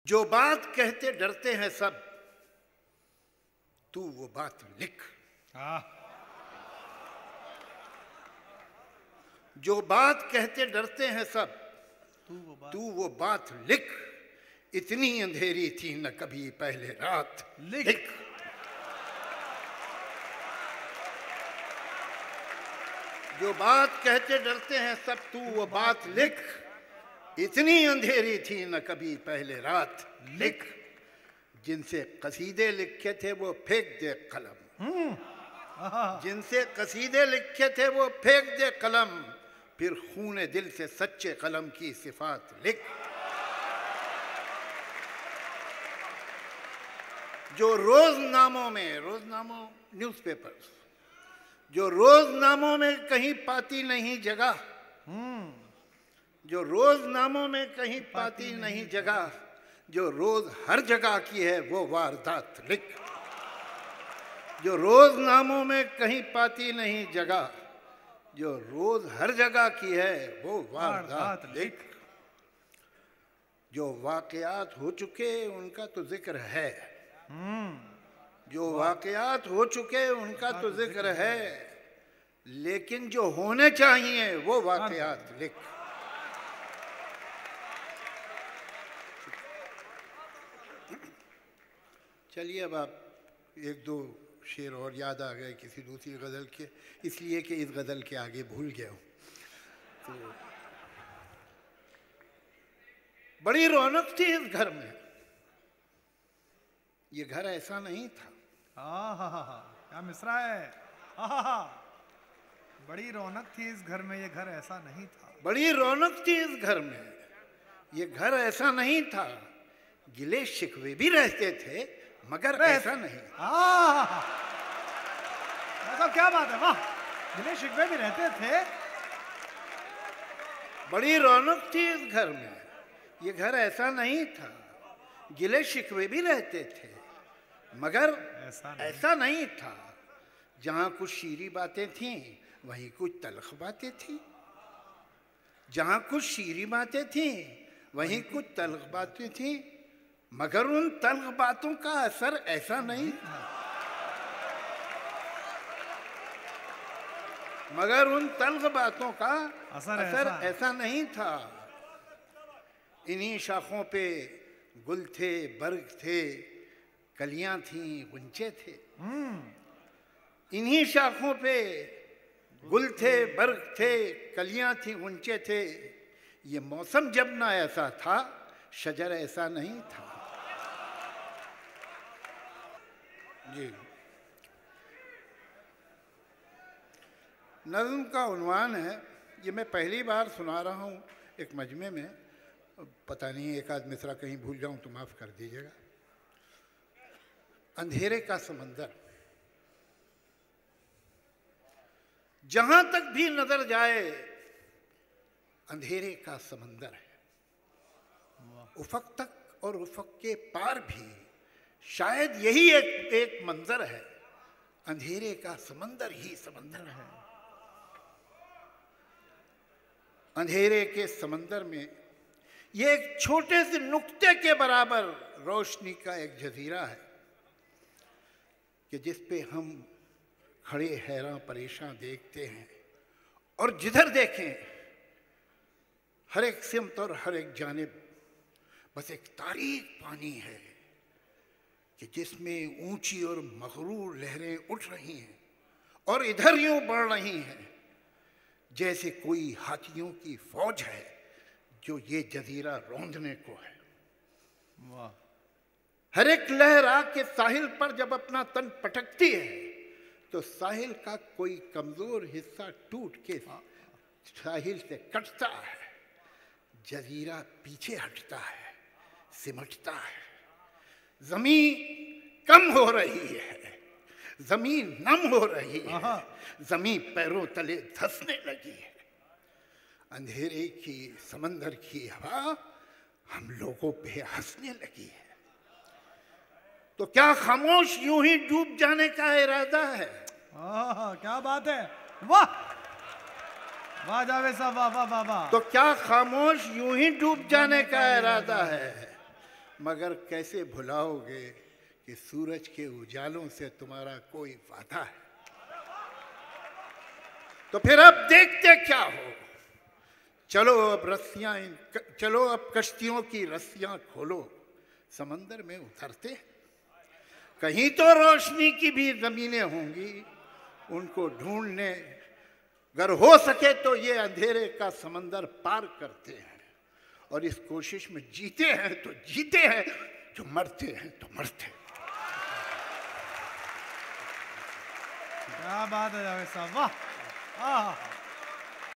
जो बात कहते डरते हैं सब, तू वो बात लिख। जो बात कहते डरते हैं सब, तू वो बात लिख। इतनी अंधेरी थी न कभी पहले रात, लिख। जो बात कहते डरते हैं सब, तू वो बात लिख। इतनी अंधेरी थी न कभी पहले रात, लिख। जिनसे कसीदे लिखे थे वो फेंक दे कलम, जिनसे कसीदे लिखे थे वो फेंक दे कलम। फिर खूने दिल से सच्चे कलम की सिफात लिख। जो रोजनामों में, रोजनामों न्यूज़पेपर्स, जो रोजनामों में कहीं पाती नहीं जगह, जो रोजनामों में कहीं पाती नहीं जगह, जो रोज हर जगह की है वो वारदात लिख। जो रोजनामों में कहीं पाती नहीं जगह, जो रोज हर जगह की है वो वारदात लिख। जो वाकयात हो चुके उनका तो जिक्र है, जो वाकयात हो चुके उनका तो जिक्र है, लेकिन जो होने चाहिए वो वाकयात लिख। चलिए अब आप एक दो शेर और याद आ गए किसी दूसरी गज़ल के, इसलिए कि इस गज़ल के आगे भूल गया हूँ। तो बड़ी रौनक थी इस घर में, ये घर ऐसा नहीं था। क्या मिसरा है। बड़ी रौनक थी इस घर में, ये घर ऐसा नहीं था। बड़ी रौनक थी इस घर में, ये घर ऐसा नहीं था। गिले शिकवे भी रहते थे मगर ऐसा नहीं। ऐसा क्या बात है, वाह। गिले शिकवे भी रहते थे। बड़ी रौनक थी इस घर में, ये घर ऐसा नहीं था। गिले शिकवे भी रहते थे मगर ऐसा नहीं था। जहाँ कुछ शीरी बातें थीं वहीं कुछ तलख बातें थीं। जहाँ कुछ शीरी बातें थीं वहीं कुछ तलख बातें थीं, मगर उन तलख बातों का असर ऐसा नहीं था। मगर उन तलख बातों का असर ऐसा नहीं था। इन्हीं शाखों पे गुल थे, बर्ग थे, कलियां थीं, गुंचे थे। इन्हीं शाखों पे गुल थे, बर्ग थे, कलियां थीं, गुंचे थे। ये मौसम जब ना ऐसा था, शजर ऐसा नहीं था। जी, नज़्म का उन्वान है, ये मैं पहली बार सुना रहा हूँ एक मजमे में। पता नहीं एक आध मिसरा कहीं भूल जाऊँ तो माफ़ कर दीजिएगा। अंधेरे का समंदर, जहां तक भी नजर जाए अंधेरे का समंदर है। उफक तक और उफक के पार भी शायद यही एक मंजर है। अंधेरे का समंदर ही समंदर है। अंधेरे के समंदर में ये एक छोटे से नुक्ते के बराबर रोशनी का एक जजीरा है कि जिस पे हम खड़े हैरान परेशान देखते हैं, और जिधर देखें हर एक सिमत और हर एक जानिब बस एक तारीक पानी है कि जिसमें ऊंची और मगरूर लहरें उठ रही हैं और इधर यूं बढ़ रही हैं जैसे कोई हाथियों की फौज है जो ये जजीरा रौंदने को है। वाह। हर एक लहर आके साहिल पर जब अपना तन पटकती है तो साहिल का कोई कमजोर हिस्सा टूट के साहिल से कटता है। जजीरा पीछे हटता है, सिमटता है। जमीन कम हो रही है, जमीन नम हो रही है, जमीन पैरों तले धंसने लगी है। अंधेरे की समंदर की हवा हम लोगों पे हंसने लगी है। तो क्या खामोश यूं ही डूब जाने का इरादा है? क्या बात है, वाह वाह जावेद साहब, वाह वाह वाह वाह। तो क्या खामोश यूं ही डूब जाने का इरादा है? मगर कैसे भुलाओगे कि सूरज के उजालों से तुम्हारा कोई वादा है। तो फिर अब देखते क्या हो, चलो अब कश्तियों की रस्सियां खोलो, समंदर में उतरते। कहीं तो रोशनी की भी जमीनें होंगी, उनको ढूंढने, अगर हो सके तो ये अंधेरे का समंदर पार करते हैं, और इस कोशिश में जीते हैं तो जीते हैं, जो मरते हैं तो मरते हैं। क्या बात है जावेद साहब, वाह।